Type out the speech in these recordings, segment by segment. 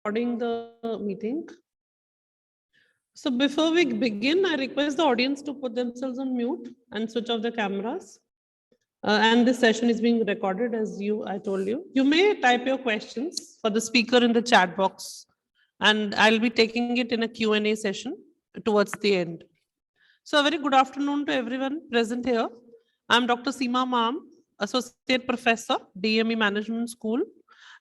Recording the meeting. So before we begin, I request the audience to put themselves on mute and switch off the cameras. And this session is being recorded as I told you. You may type your questions for the speaker in the chat box, and I'll be taking it in a Q&A session towards the end. So a very good afternoon to everyone present here. I'm Dr. Seema Mam, Associate Professor, DME Management School,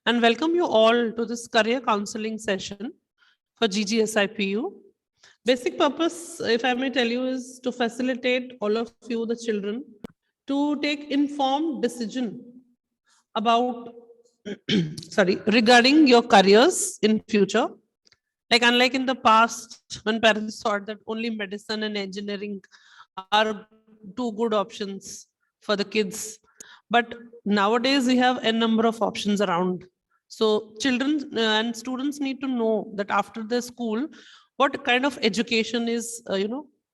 and welcome you all to this career counseling session for GGSIPU. Basic purpose, if I may tell you, is to facilitate all of you, the children, to take informed decision about, regarding your careers in future. Like unlike in the past, when parents thought that only medicine and engineering are two good options for the kids. But nowadays we have a number of options around. So children and students need to know that after the school, what kind of education is,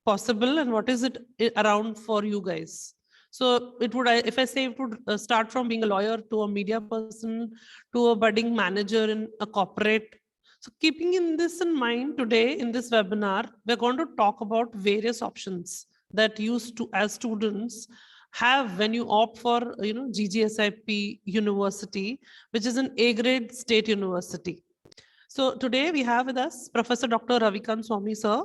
possible and what is it around for you guys. So it would, if I say it would start from being a lawyer to a media person, to a budding manager in a corporate. So keeping in this in mind, today in this webinar, we're going to talk about various options that you as students have when you opt for GGSIP University, which is an A-grade state university. So today we have with us Professor Dr. Ravikant Swamy sir.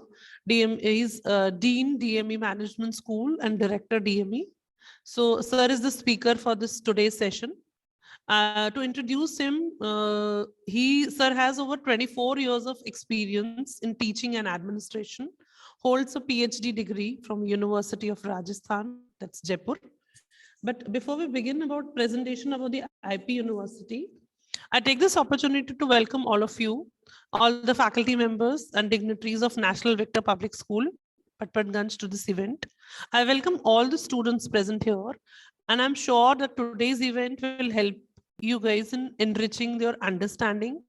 Is Dean DME Management School and Director DME. So sir is the speaker for this today's session. To introduce him, sir has over 24 years of experience in teaching and administration, holds a PhD degree from University of Rajasthan, that's Jaipur. But before we begin about presentation about the IP University, I take this opportunity to welcome all of you, all the faculty members and dignitaries of National Victor Public School, Patparganj, to this event. I welcome all the students present here, and I'm sure that today's event will help you guys in enriching your understanding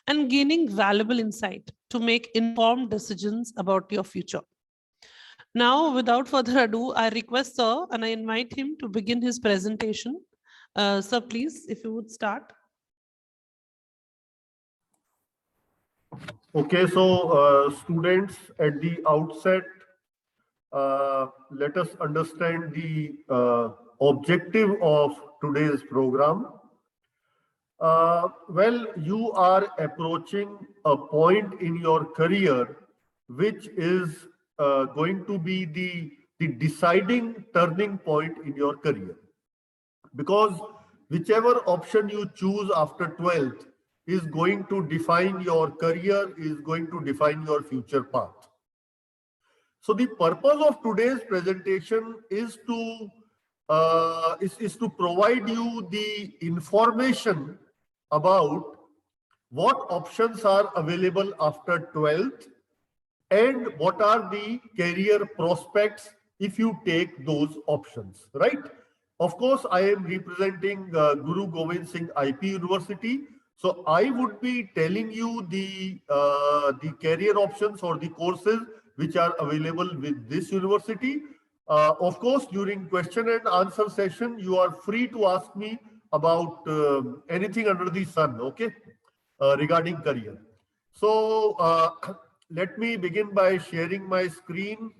and gaining valuable insight to make informed decisions about your future. Now, without further ado, I request sir and I invite him to begin his presentation. Sir, please, if you would start. Okay, so students, at the outset, let us understand the objective of today's program. Well, you are approaching a point in your career which is going to be the deciding turning point in your career. Because whichever option you choose after 12th is going to define your career, is going to define your future path. So the purpose of today's presentation is to provide you the information about what options are available after 12th and what are the career prospects if you take those options, right? Of course, I am representing Guru Govind Singh IP University. So I would be telling you the career options or the courses which are available with this university. Of course, during question and answer session, you are free to ask me about anything under the sun, okay, regarding career. So let me begin by sharing my screen.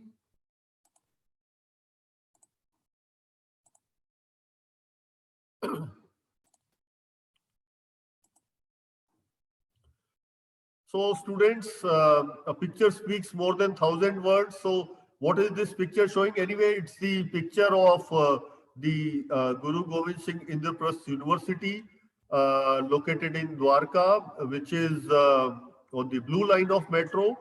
So students, a picture speaks more than 1,000 words. So what is this picture showing? Anyway, it's the picture of the Guru Govind Singh Indraprasth University located in Dwarka, which is on the blue line of metro.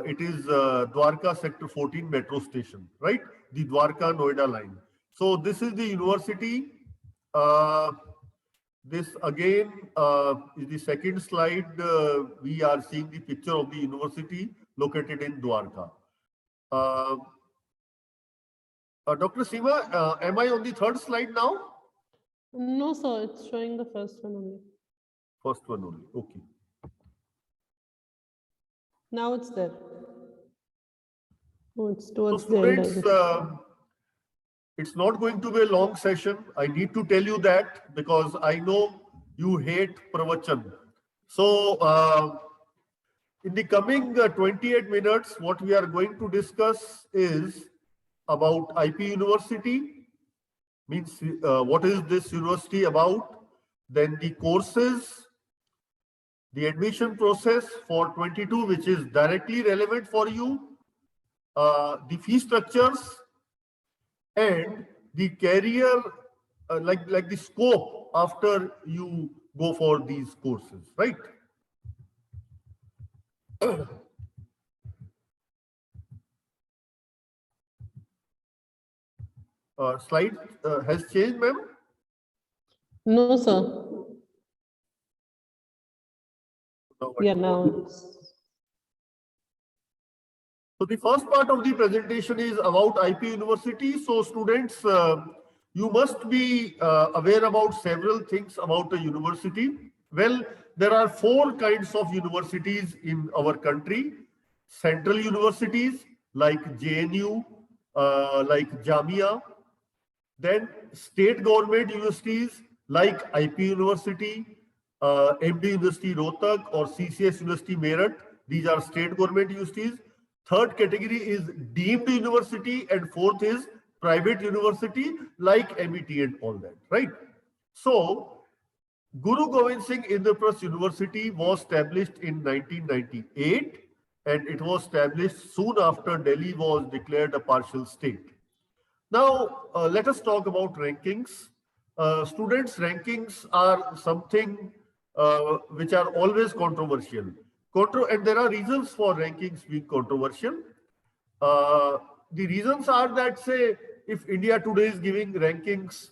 It is Dwarka Sector 14 metro station, right? The Dwarka Noida line. So this is the university. This again is the second slide. We are seeing the picture of the university located in Dwarka. Dr. Seema, am I on the third slide now? No, sir, it's showing the first one only. First one only, okay. Now it's there. Oh, it's towards so students, the end. It's not going to be a long session. I need to tell you that because I know you hate pravachan. So in the coming 28 minutes, what we are going to discuss is about IP University, means what is this university about, then the courses, the admission process for 22, which is directly relevant for you, the fee structures, and the career, like the scope after you go for these courses, right? Slide has changed, ma'am? No, sir. No, Yeah, now it's. So the first part of the presentation is about IP University. So students, you must be aware about several things about a university. Well, there are four kinds of universities in our country. Central universities like JNU, like Jamia, then state government universities like IP University, MD University Rohtak or CCS University Meerut. These are state government universities. Third category is deemed university, and fourth is private university like MET and all that, right? So Guru Gobind Singh Indraprasth University was established in 1998, and it was established soon after Delhi was declared a partial state. Now, let us talk about rankings. Students' rankings are something which are always controversial. And there are reasons for rankings being controversial. The reasons are that, say, if India today is giving rankings,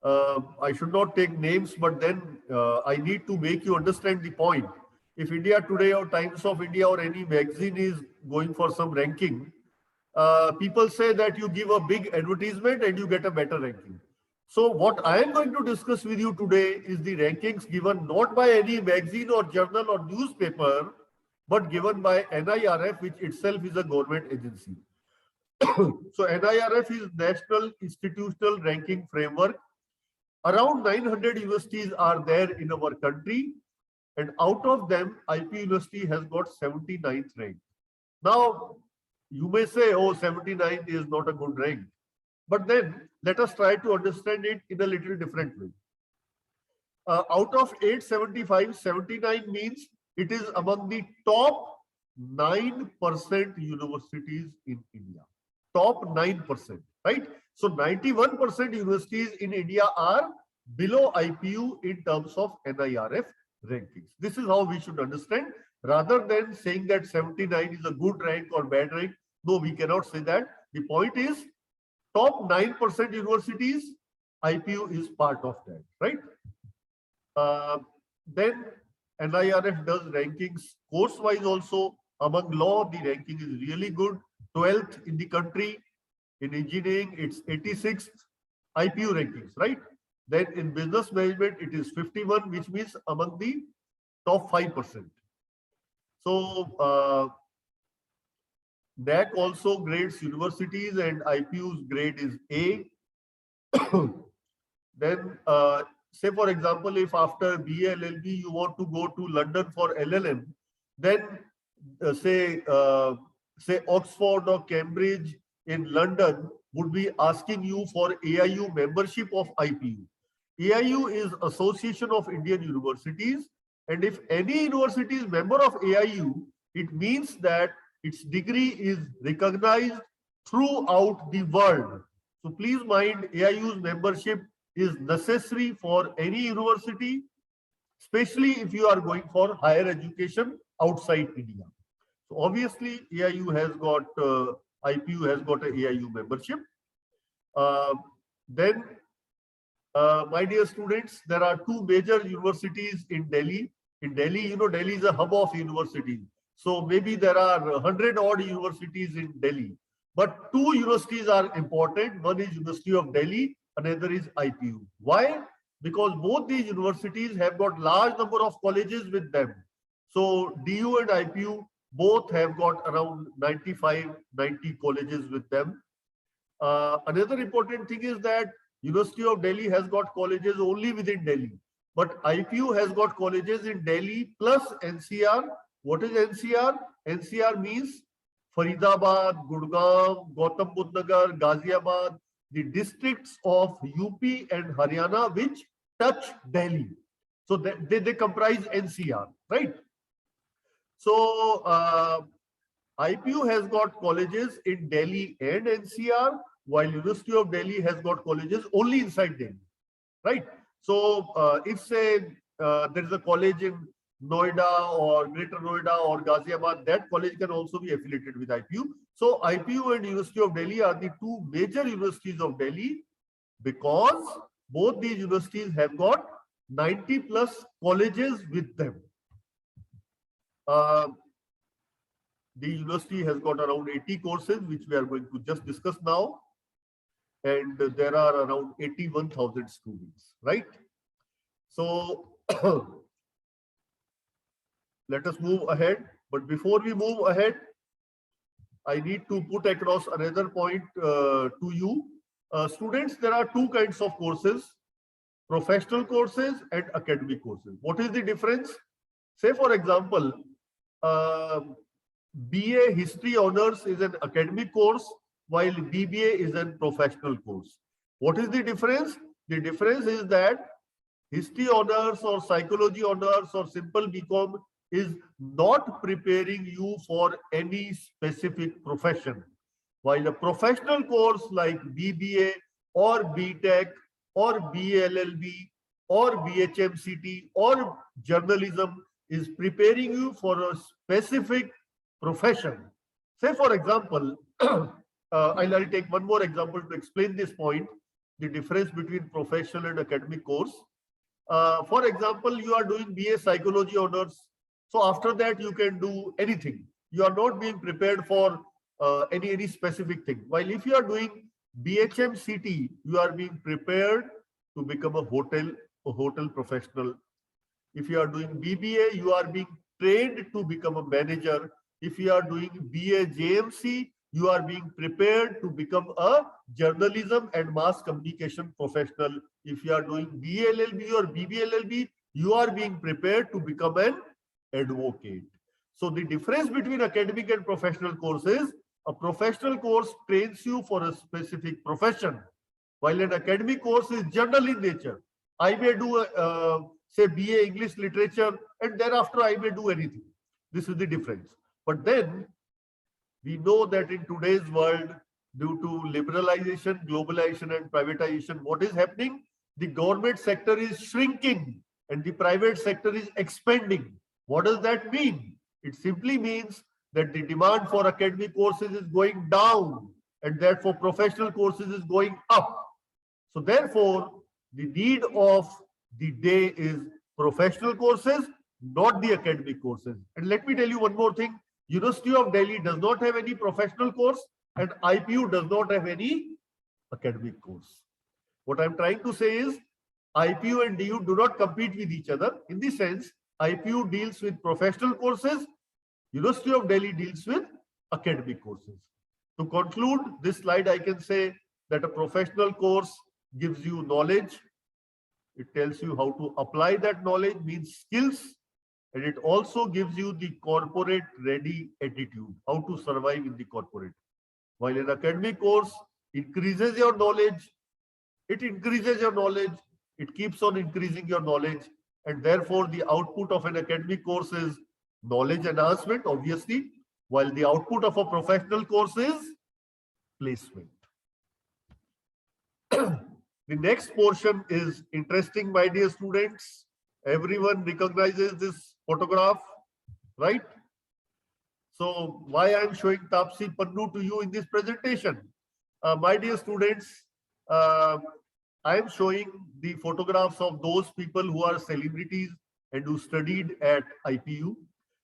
I should not take names, but then I need to make you understand the point. If India Today or Times of India or any magazine is going for some ranking, people say that you give a big advertisement and you get a better ranking. So what I am going to discuss with you today is the rankings given not by any magazine or journal or newspaper, but given by NIRF, which itself is a government agency. So NIRF is National Institutional Ranking Framework. Around 900 universities are there in our country, and out of them, IP University has got 79th rank. Now, you may say, oh, 79 is not a good rank. But then let us try to understand it in a little different way. Out of 875, 79 means it is among the top 9% universities in India. Top 9%, right? So 91% universities in India are below IPU in terms of NIRF rankings. This is how we should understand. Rather than saying that 79 is a good rank or bad rank, no, we cannot say that. The point is, top 9% universities, IPU is part of that, right? Then NIRF does rankings course-wise also. Among law, the ranking is really good. 12th in the country. In engineering, it's 86th IPU rankings, right? Then in business management, it is 51, which means among the top 5%. So NAC also grades universities, and IPU's grade is A. Then say for example, if after BA LLB you want to go to London for LLM, then say Oxford or Cambridge in London would be asking you for AIU membership of IPU. AIU is Association of Indian Universities, and if any university is member of AIU, it means that its degree is recognized throughout the world. So please mind, AIU's membership is necessary for any university, especially if you are going for higher education outside India. So obviously, AIU has got, IPU has got an AIU membership. Then, my dear students, there are two major universities in Delhi. In Delhi, you know, Delhi is a hub of universities. So maybe there are 100 odd universities in Delhi. But two universities are important. One is University of Delhi, another is IPU. Why? Because both these universities have got large number of colleges with them. So DU and IPU both have got around 95, 90 colleges with them. Another important thing is that University of Delhi has got colleges only within Delhi. but IPU has got colleges in Delhi plus NCR. What is NCR? NCR means Faridabad, Gurgaon, Gautam Budh Nagar, Ghaziabad, the districts of UP and Haryana which touch Delhi. So they comprise NCR, right? So IPU has got colleges in Delhi and NCR, while University of Delhi has got colleges only inside Delhi, right? So if say there is a college in Noida or Greater Noida or Ghaziabad, that college can also be affiliated with IPU. So IPU and University of Delhi are the two major universities of Delhi because both these universities have got 90 plus colleges with them. The university has got around 80 courses, which we are going to just discuss now. And there are around 81,000 students, right? So let us move ahead. But before we move ahead, I need to put across another point to you. Students, there are two kinds of courses, professional courses and academic courses. What is the difference? Say, for example, BA History Honors is an academic course, while BBA is a professional course. What is the difference? The difference is that History Honors or Psychology Honors or simple BCom is not preparing you for any specific profession, while a professional course like BBA or BTech or BLLB or BHMCT or journalism is preparing you for a specific profession. Say, for example, I'll take one more example to explain this point, the difference between professional and academic course. For example, you are doing BA Psychology Honors. So after that, you can do anything. You are not being prepared for any specific thing. While if you are doing BHMCT, you are being prepared to become a hotel professional. If you are doing BBA, you are being trained to become a manager. If you are doing BA JMC, you are being prepared to become a journalism and mass communication professional. If you are doing BLLB or BBLLB, you are being prepared to become an advocate. So the difference between academic and professional courses, a professional course trains you for a specific profession, while an academic course is general in nature. I may do say BA English Literature and thereafter I may do anything. This is the difference. But then we know that in today's world, due to liberalization, globalization and privatization, what is happening? The government sector is shrinking and the private sector is expanding. What does that mean? It simply means that the demand for academic courses is going down and therefore professional courses is going up. So therefore, the need of the day is professional courses, not the academic courses. And let me tell you one more thing. University of Delhi does not have any professional course and IPU does not have any academic course. What I'm trying to say is IPU and DU do not compete with each other. In this sense, IPU deals with professional courses, University of Delhi deals with academic courses. To conclude this slide, I can say that a professional course gives you knowledge. It tells you how to apply that knowledge, means skills. And it also gives you the corporate ready attitude, how to survive in the corporate. While an academic course increases your knowledge, it increases your knowledge, it keeps on increasing your knowledge. And therefore, the output of an academic course is knowledge enhancement, obviously, while the output of a professional course is placement. The next portion is interesting, my dear students. Everyone recognizes this photograph, right? So why I'm showing Taapsee Pannu to you in this presentation? My dear students, I am showing the photographs of those people who are celebrities and who studied at IPU.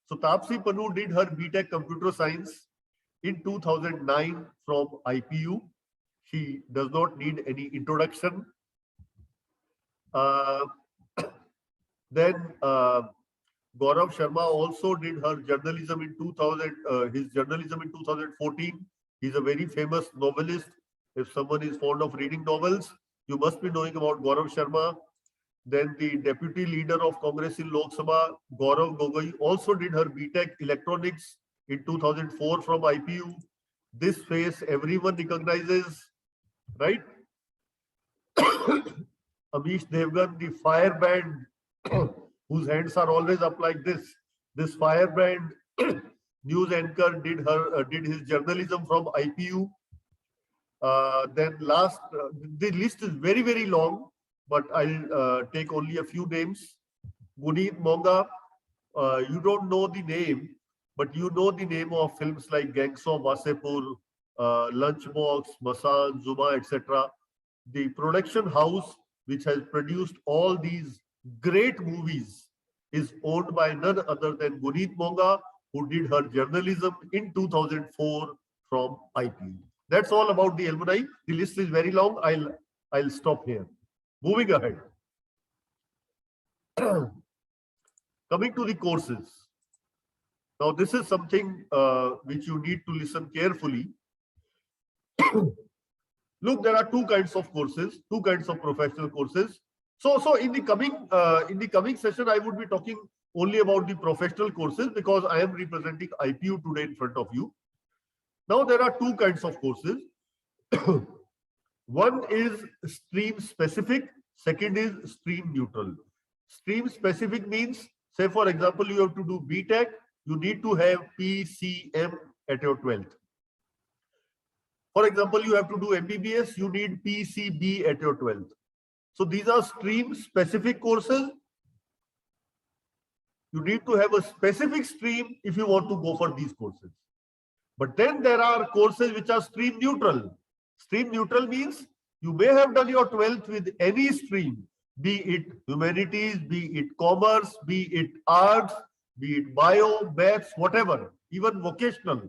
So Taapsee Pannu did her BTech Computer Science in 2009 from IPU. She does not need any introduction. Then Gaurav Sharma also did her journalism in 2014. He's a very famous novelist. If someone is fond of reading novels, you must be knowing about Gaurav Sharma. Then the deputy leader of Congress in Lok Sabha, Gaurav Gogoi, also did her BTech Electronics in 2004 from IPU. This face everyone recognizes, right? Amish Devgan, the firebrand, whose hands are always up like this. This firebrand news anchor did his journalism from IPU. Then the list is very, very long, but I'll take only a few names. Guneet Monga, you don't know the name, but you know the name of films like Gangs of Wasepur, Lunchbox, Masan, Zuma, etc. The production house which has produced all these great movies is owned by none other than Guneet Monga, who did her journalism in 2004 from IPU. That's all about the alumni. The list is very long. I'll stop here. Moving ahead. Coming to the courses. Now, this is something which you need to listen carefully. Look, there are two kinds of courses, two kinds of professional courses. So in the coming session, I would be talking only about the professional courses because I am representing IPU today in front of you. Now, there are two kinds of courses. One is stream specific, second is stream neutral. Stream specific means, say for example, you have to do BTech, you need to have PCM at your 12th. For example, you have to do MBBS, you need PCB at your 12th. So these are stream specific courses. You need to have a specific stream if you want to go for these courses. But then there are courses which are stream neutral. Stream neutral means you may have done your 12th with any stream, be it humanities, be it commerce, be it arts, be it bio, maths, whatever, even vocational.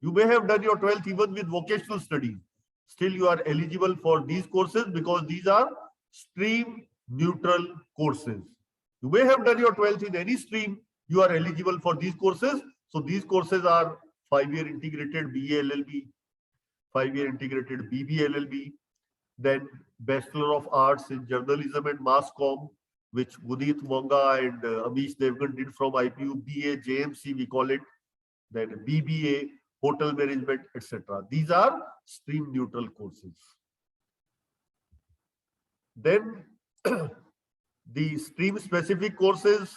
You may have done your 12th even with vocational studies. Still, you are eligible for these courses because these are stream neutral courses. You may have done your 12th in any stream, you are eligible for these courses. So these courses are 5-year integrated BA LLB, 5-year integrated BB LLB, then Bachelor of Arts in Journalism and Mass Comm, which Guneet Monga and Amish Devgan did from IPU, BA, JMC we call it, then BBA, Hotel Management, etc. These are stream neutral courses. Then the stream specific courses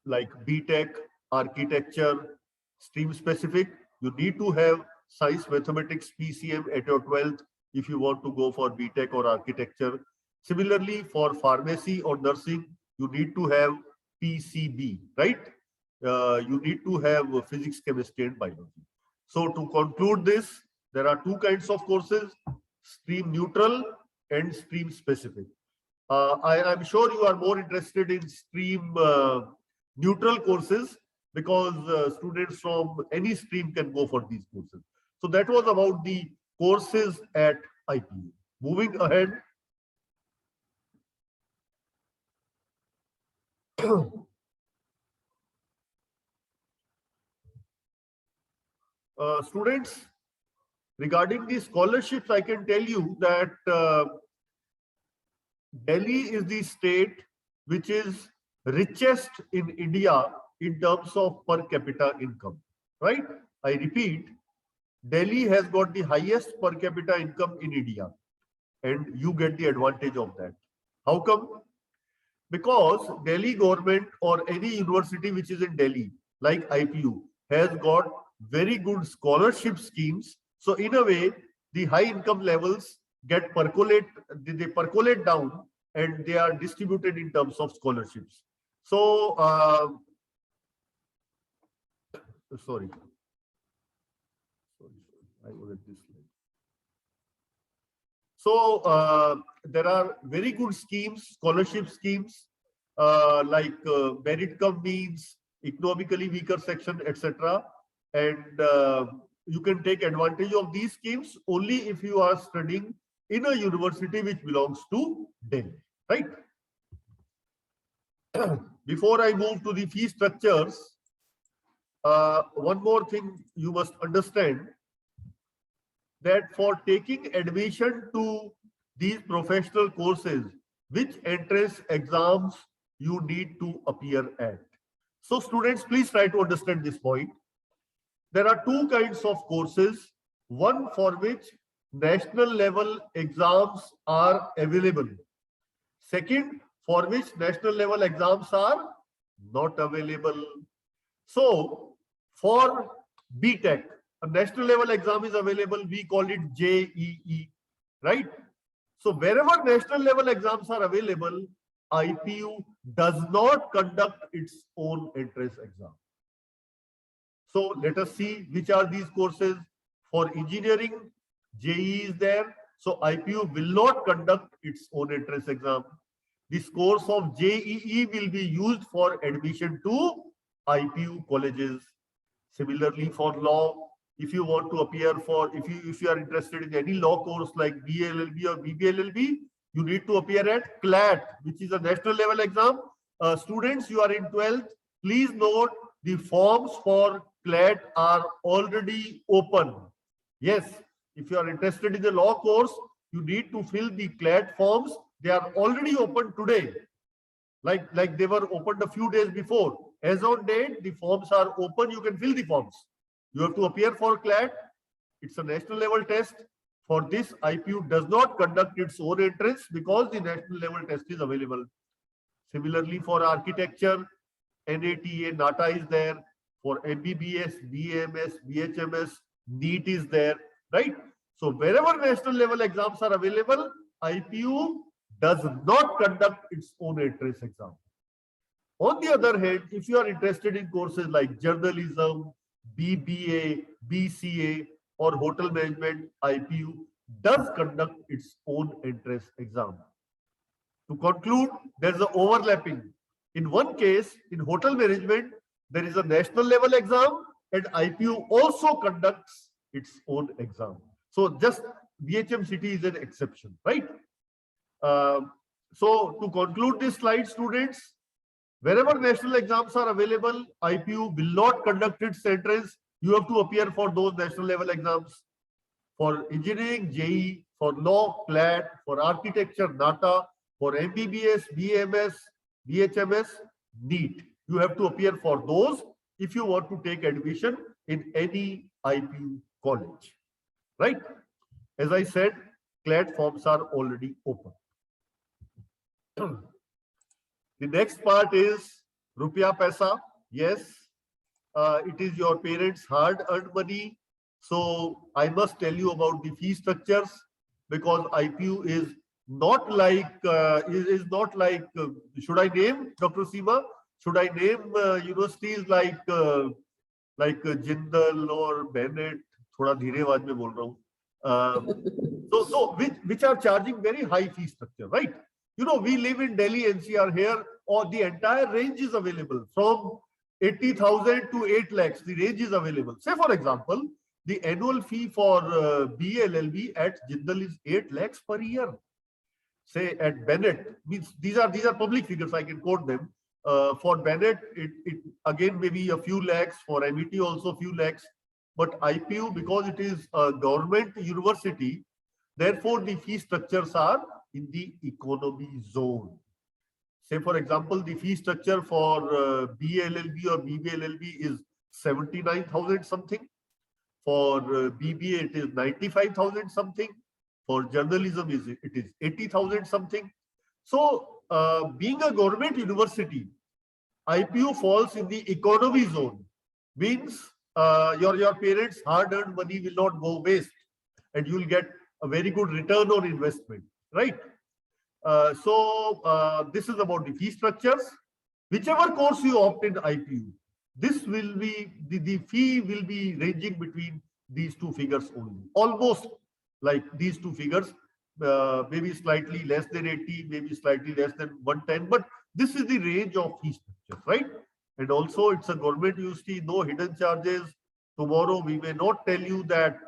like BTech, architecture, stream specific, you need to have science, mathematics, PCM at your 12th if you want to go for BTech or architecture. Similarly, for pharmacy or nursing, you need to have PCB, right? You need to have physics, chemistry, and biology. So to conclude this, there are two kinds of courses, stream neutral and stream specific. I'm sure you are more interested in stream neutral courses because students from any stream can go for these courses. So that was about the courses at IPU. Moving ahead. Students, regarding the scholarships, I can tell you that Delhi is the state which is richest in India in terms of per capita income, right? I repeat, Delhi has got the highest per capita income in India, and you get the advantage of that. How come? Because Delhi government or any university which is in Delhi, like IPU, has got very good scholarship schemes. So in a way, the high income levels get they percolate down and they are distributed in terms of scholarships. So, sorry, I was at this slide. So there are very good schemes, scholarship schemes like merit cum means, economically weaker section, etc. And you can take advantage of these schemes only if you are studying in a university which belongs to Delhi, right? Before I move to the fee structures, one more thing you must understand, that for taking admission to these professional courses, which entrance exams you need to appear at. So students, please try to understand this point. There are two kinds of courses, one for which national level exams are available. Second, for which national level exams are not available. So for BTech, a national level exam is available, we call it JEE, right? So wherever national level exams are available, IPU does not conduct its own entrance exam. So let us see which are these courses. For engineering, JEE is there. So IPU will not conduct its own entrance exam. This course of JEE will be used for admission to IPU colleges. Similarly, for law, if you want to appear for, if you are interested in any law course like BLLB or BBLLB, you need to appear at CLAT, which is a national level exam. Students, you are in 12th. Please note the forms for CLAT are already open. Yes, if you are interested in the law course, you need to fill the CLAT forms. They are already open today. Like they were opened a few days before. As on date, the forms are open. You can fill the forms. You have to appear for CLAT. It's a national level test. For this, IPU does not conduct its own entrance because the national level test is available. Similarly, for architecture, NATA, NATA is there. For MBBS, BAMS, BHMS, NEET is there, right? So wherever national level exams are available, IPU does not conduct its own entrance exam. On the other hand, if you are interested in courses like journalism, BBA, BCA, or hotel management, IPU does conduct its own entrance exam. To conclude, there is an overlapping. In one case, in hotel management, there is a national level exam and IPU also conducts its own exam. So just BHM City is an exception, right? So to conclude this slide, students, wherever national exams are available, IPU will not conduct its entrance. You have to appear for those national level exams. For engineering, JEE, for law, CLAT, for architecture, NATA, for MBBS, BMS, BHMS, NEET. You have to appear for those if you want to take admission in any IPU college, right? As I said, CLAT forms are already open. The next part is Rupya Paisa. Yes, it is your parents' hard-earned money. So I must tell you about the fee structures because IPU is not like, should I name, Dr. Seema? Should I name universities like Jindal or Bennett? Thoda dheere awaaz mein bol raha hu. So which are charging very high fee structure, right? You know, we live in Delhi NCR here, or the entire range is available from 80,000 to 8 lakhs. The range is available. Say, for example, the annual fee for BLLB at Jindal is 8 lakhs per year. Say at Bennett, means these are public figures, I can quote them. For Bennett, it again maybe a few lakhs. For MET also a few lakhs. But IPU, because it is a government university, therefore the fee structures are in the economy zone. Say, for example, the fee structure for BLLB or BBLLB is 79,000 something. For BBA, it is 95,000 something. For journalism, it is 80,000 something. So, being a government university, IPU falls in the economy zone. Means your parents' hard-earned money will not go waste, and you will get a very good return on investment, right? So this is about the fee structures. Whichever course you opt in IPU, this will be the fee will be ranging between these two figures only, almost like these two figures, maybe slightly less than 80, maybe slightly less than 110, but this is the range of fee structures, right? And also it's a government university, no hidden charges. Tomorrow we may not tell you that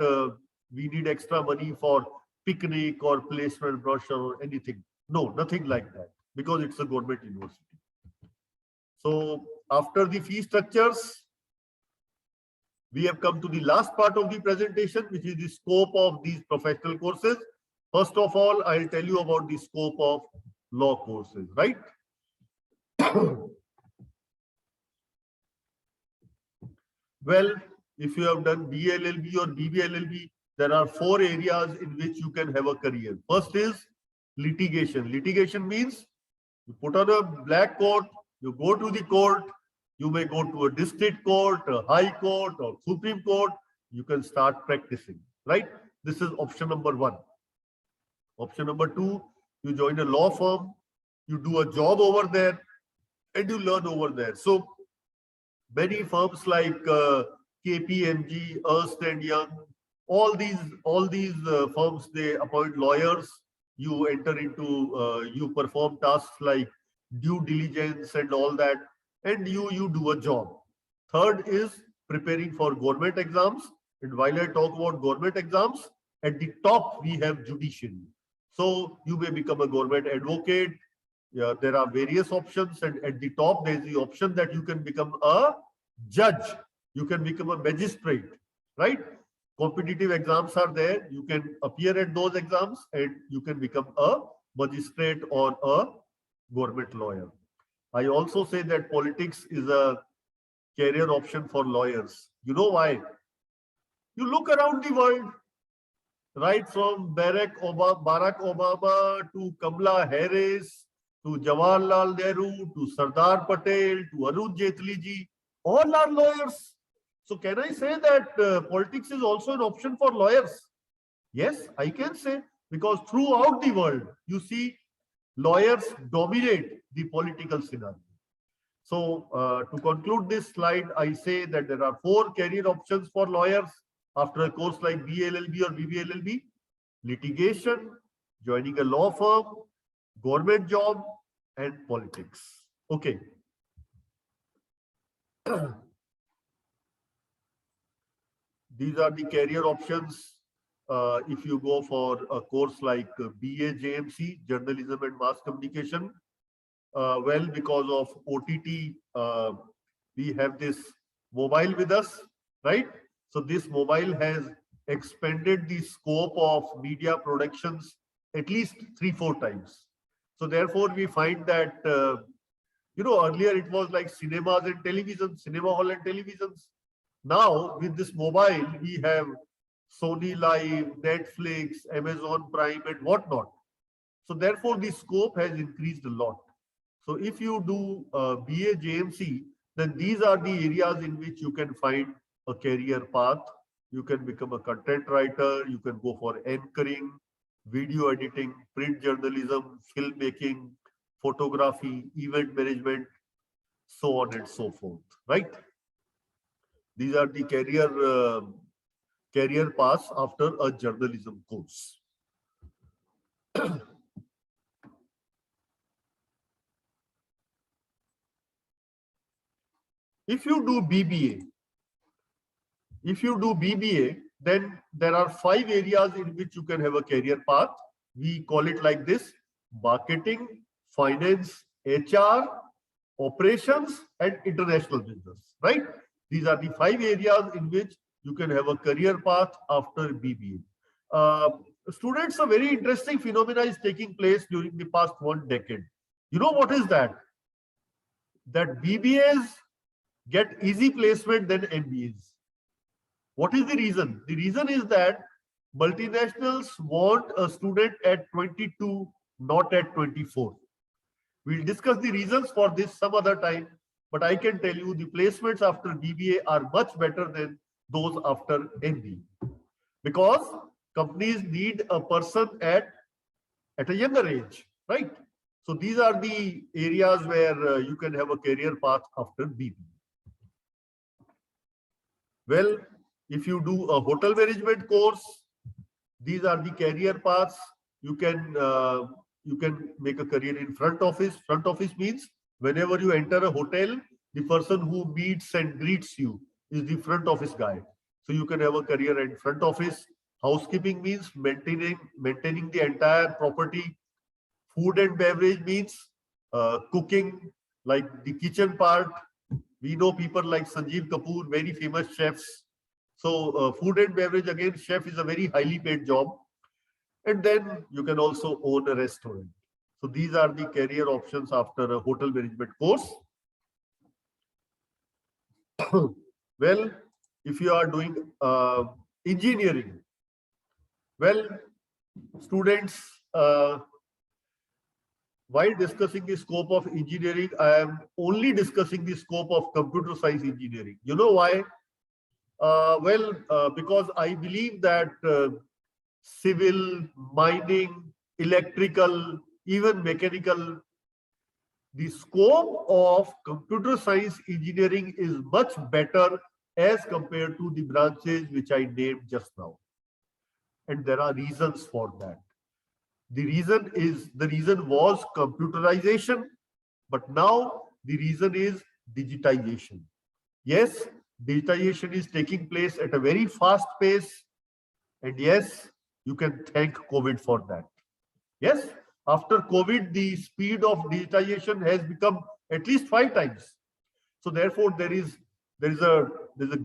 we need extra money for picnic or placement brochure or anything. No, nothing like that, because it's a government university. So after the fee structures, we have come to the last part of the presentation, which is the scope of these professional courses. First of all, I'll tell you about the scope of law courses, right? Well, if you have done BLLB or BBLLB, there are 4 areas in which you can have a career. First is litigation. Litigation means you put on a black coat, you go to the court, you may go to a district court, a high court, or Supreme Court. You can start practicing, right? This is option number 1. Option number 2, you join a law firm, you do a job over there, and you learn over there. So many firms like KPMG, Ernst and Young, all these firms, they appoint lawyers. You enter into, you perform tasks like due diligence and all that, and you do a job. Third is preparing for government exams. And while I talk about government exams, at the top we have judiciary. So you may become a government advocate. Yeah, there are various options, and at the top there is the option that you can become a judge. You can become a magistrate, right? Competitive exams are there. You can appear at those exams and you can become a magistrate or a government lawyer. I also say that politics is a career option for lawyers. You know why? You look around the world, right from Barack Obama to Kamala Harris, to Jawaharlal Nehru, to Sardar Patel, to Arun Jaitley ji, all are lawyers. So can I say that politics is also an option for lawyers? Yes, I can say, because throughout the world, you see lawyers dominate the political scenario. So to conclude this slide, I say that there are 4 career options for lawyers after a course like BLLB or BBLLB: litigation, joining a law firm, government job, and politics. Okay. These are the career options if you go for a course like BA JMC, Journalism and Mass Communication. Well, because of OTT, we have this mobile with us, right? So this mobile has expanded the scope of media productions at least 3-4 times. So therefore, we find that, earlier it was like cinemas and television, cinema hall and televisions. Now, with this mobile, we have Sony Live, Netflix, Amazon Prime, and whatnot. So therefore, the scope has increased a lot. So if you do BA JMC, then these are the areas in which you can find a career path. You can become a content writer, you can go for anchoring, video editing, print journalism, filmmaking, photography, event management, so on and so forth, right? These are the career paths after a journalism course. If you do BBA, then there are 5 areas in which you can have a career path. We call it like this: marketing, finance, HR, operations, and international business, right? These are the 5 areas in which you can have a career path after BBA. Students, a very interesting phenomena is taking place during the past 1 decade. You know what is that? That BBAs get easy placement than MBAs. What is the reason? The reason is that multinationals want a student at 22, not at 24. We'll discuss the reasons for this some other time, but I can tell you the placements after BBA are much better than those after MBA, because companies need a person at a younger age, right? So these are the areas where you can have a career path after BBA. Well, if you do a hotel management course, these are the career paths. You can make a career in front office. Front office means whenever you enter a hotel, the person who meets and greets you is the front office guy. So you can have a career in front office. Housekeeping means maintaining the entire property. Food and beverage means cooking, like the kitchen part. We know people like Sanjeev Kapoor, very famous chefs. So food and beverage, again, chef is a very highly paid job. and then you can also own a restaurant. So these are the career options after a hotel management course. Well, if you are doing engineering, well, students, while discussing the scope of engineering, I am only discussing the scope of computer science engineering. You know why? Because I believe that civil, mining, electrical, even mechanical, the scope of computer science engineering is much better as compared to the branches which I named just now. And there are reasons for that. The reason was computerization, but now the reason is digitization. Yes, digitization is taking place at a very fast pace. And yes, you can thank COVID for that. Yes, after COVID, the speed of digitization has become at least 5 times. So therefore, there is a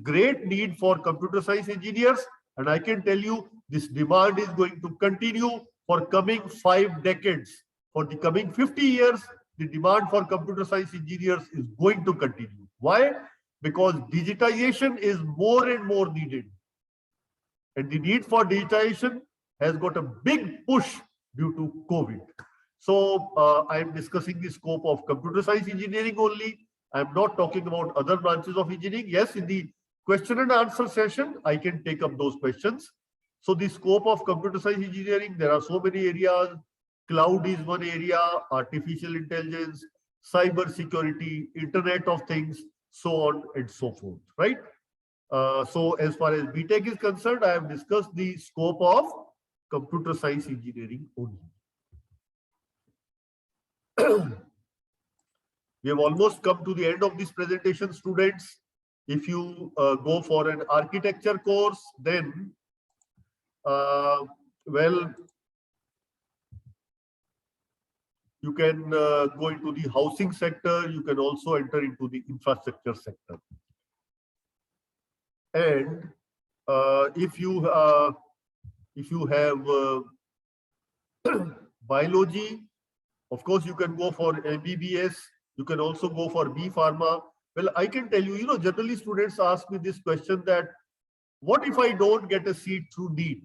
great need for computer science engineers, and I can tell you this demand is going to continue for coming 5 decades. For the coming 50 years, the demand for computer science engineers is going to continue. Why? Because digitization is more and more needed. And the need for digitization has got a big push due to COVID. So I am discussing the scope of computer science engineering only. I am not talking about other branches of engineering. Yes, in the question and answer session, I can take up those questions. So the scope of computer science engineering, there are so many areas. Cloud is one area, artificial intelligence, cyber security, Internet of Things, so on and so forth, right? So as far as BTech is concerned, I have discussed the scope of computer science engineering only. We have almost come to the end of this presentation, students. If you go for an architecture course, then, well, you can go into the housing sector. You can also enter into the infrastructure sector. And if you have biology, of course, you can go for MBBS. You can also go for B Pharma. Well, I can tell you, generally students ask me this question that, what if I don't get a seat through NEET?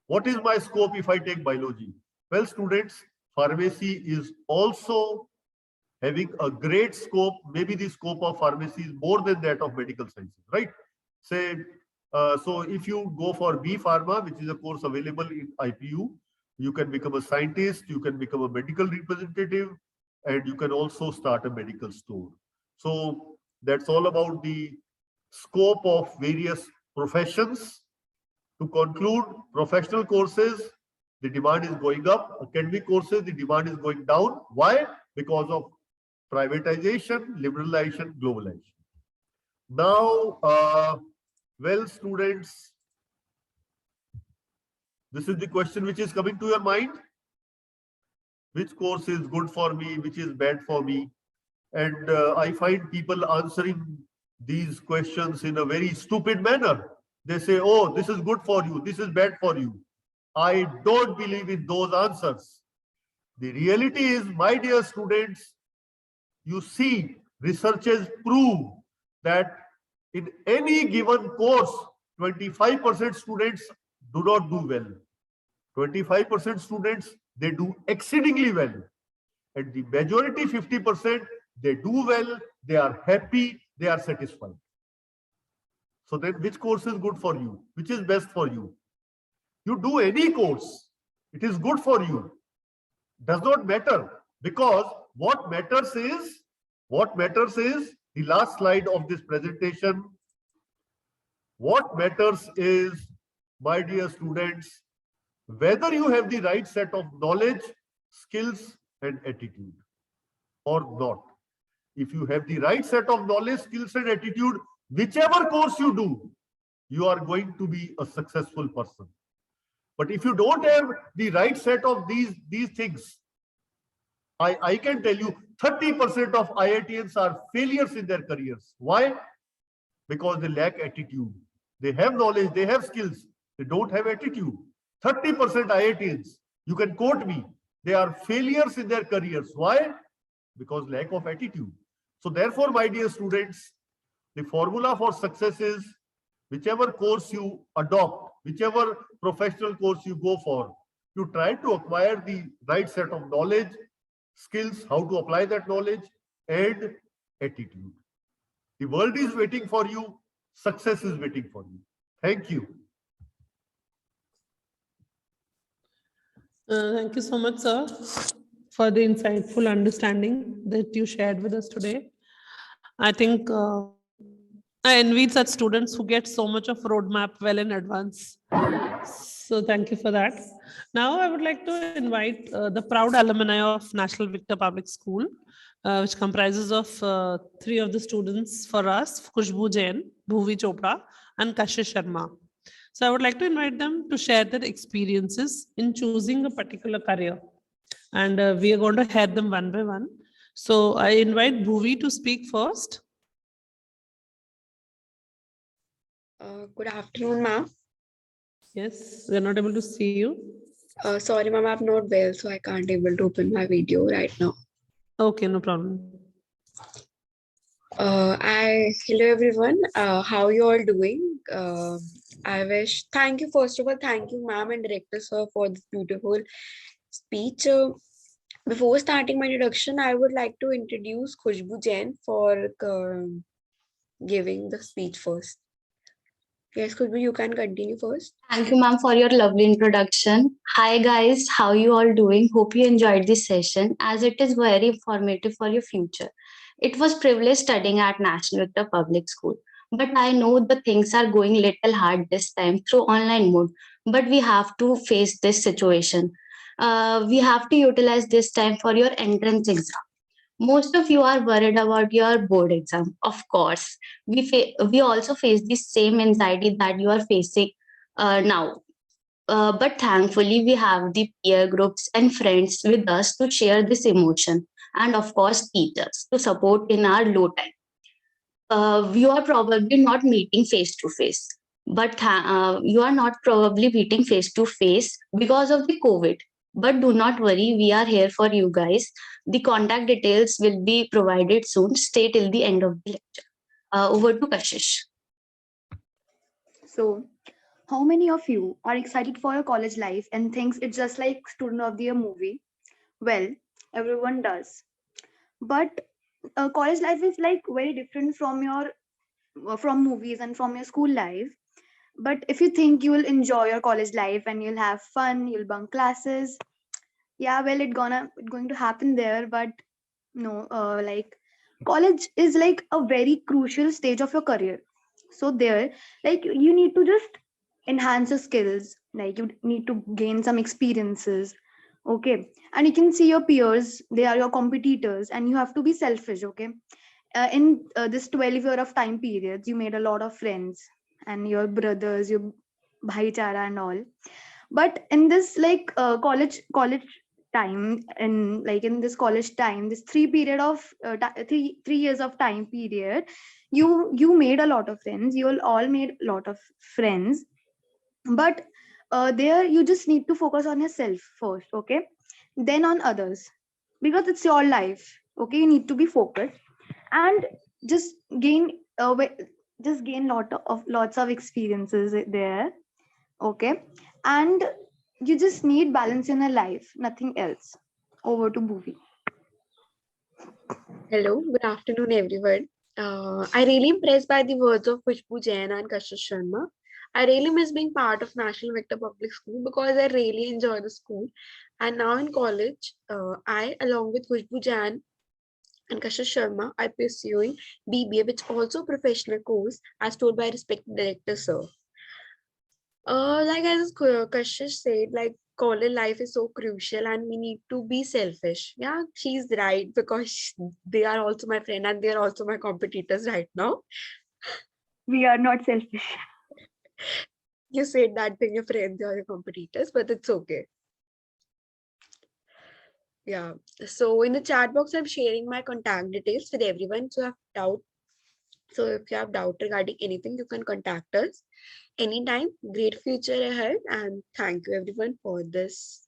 What is my scope if I take biology? Well, students, pharmacy is also having a great scope. Maybe the scope of pharmacy is more than that of medical sciences, right? Say, so if you go for B Pharma, which is a course available in IPU, you can become a scientist, you can become a medical representative, and you can also start a medical store. So that's all about the scope of various professions. To conclude, professional courses, the demand is going up. Academic courses, the demand is going down. Why? Because of privatization, liberalization, globalization. Now, well, students, this is the question which is coming to your mind. Which course is good for me? Which is bad for me? And I find people answering these questions in a very stupid manner. They say, oh, this is good for you. This is bad for you. I don't believe in those answers. The reality is, my dear students, you see, researchers prove that in any given course, 25% students do not do well. 25% students, they do exceedingly well. And the majority, 50%, they do well, they are happy, they are satisfied. So then which course is good for you? Which is best for you? You do any course, it is good for you. Does not matter, because what matters is the last slide of this presentation. What matters is, my dear students, whether you have the right set of knowledge, skills, and attitude or not. If you have the right set of knowledge, skills, and attitude, whichever course you do, you are going to be a successful person. But if you don't have the right set of these things, I can tell you 30% of IITians are failures in their careers. Why? Because they lack attitude. They have knowledge, they have skills, they don't have attitude. 30% IITians, you can quote me, they are failures in their careers. Why? Because lack of attitude. So therefore, my dear students, the formula for success is whichever course you adopt, whichever professional course you go for, you try to acquire the right set of knowledge, skills, how to apply that knowledge, and attitude. The world is waiting for you. Success is waiting for you. Thank you. Thank you so much, sir, for the insightful understanding that you shared with us today. I think I envy such students who get so much of roadmap well in advance. So thank you for that. Now I would like to invite the proud alumni of National Victor Public School, which comprises of three of the students for us, Khushbu Jain, Bhuvi Chopra, and Kashish Sharma. So I would like to invite them to share their experiences in choosing a particular career. And we are going to hear them one by one. So I invite Bhuvi to speak first. Good afternoon, ma'am. Yes, we're not able to see you. Sorry, ma'am, I'm not well, so I can't able to open my video right now. Okay, no problem. Hello everyone. How you all doing? Thank you, first of all, thank you, ma'am and director sir, for this beautiful speech. Before starting my introduction, I would like to introduce Khushbu Jain for giving the speech first. Yes, Khushbu, you can continue first. Thank you, ma'am, for your lovely introduction. Hi, guys. How you all doing? Hope you enjoyed this session as it is very informative for your future. It was privilege studying at National Victor Public School, but I know the things are going little hard this time through online mode. But we have to face this situation. We have to utilize this time for your entrance exam. Most of you are worried about your board exam. Of course, we also face the same anxiety that you are facing now. But thankfully, we have the peer groups and friends with us to share this emotion, and of course, teachers to support in our low time. You are probably not meeting face to face, but you are not probably meeting face to face because of the COVID. But do not worry, we are here for you guys. The contact details will be provided soon. Stay till the end of the lecture. Over to Kashish. So, how many of you are excited for your college life and thinks it's just like Student of the Year movie? Well, everyone does. But college life is like very different from your from movies and from your school life. But if you think you will enjoy your college life and you'll have fun, you'll bunk classes, yeah, well, it's going to happen there. But no, like college is like a very crucial stage of your career. So there, like you need to just enhance your skills, like you need to gain some experiences, okay, and you can see your peers, they are your competitors, and you have to be selfish, okay. In this 12 year of time periods, you made a lot of friends and your brothers, your bhaichara and all. But in this like college time, and like in this college time, this three years of time period, you made a lot of friends, you all made a lot of friends. But there you just need to focus on yourself first, okay, then on others, because it's your life, okay. You need to be focused and just gain lots of experiences there, okay. And you just need balance in your life, nothing else. Over to Bhuvi. Hello, good afternoon, everyone. I really impressed by the words of Khushbu Jain and Kashish Sharma. I really miss being part of National Victor Public School because I really enjoy the school. And now in college, I, along with Khushbu Jain and Kashish Sharma, are pursuing BBA, which also a professional course, as told by respected director, sir. Like as Kashish said, like college life is so crucial and we need to be selfish. Yeah, she's right, because they are also my friend and they are also my competitors right now. We are not selfish. You said that thing, your friends are your competitors, but it's okay. Yeah. So in the chat box, I'm sharing my contact details with everyone. So if you have doubt So if you have doubt regarding anything, you can contact us anytime. Great future ahead, and thank you everyone for this.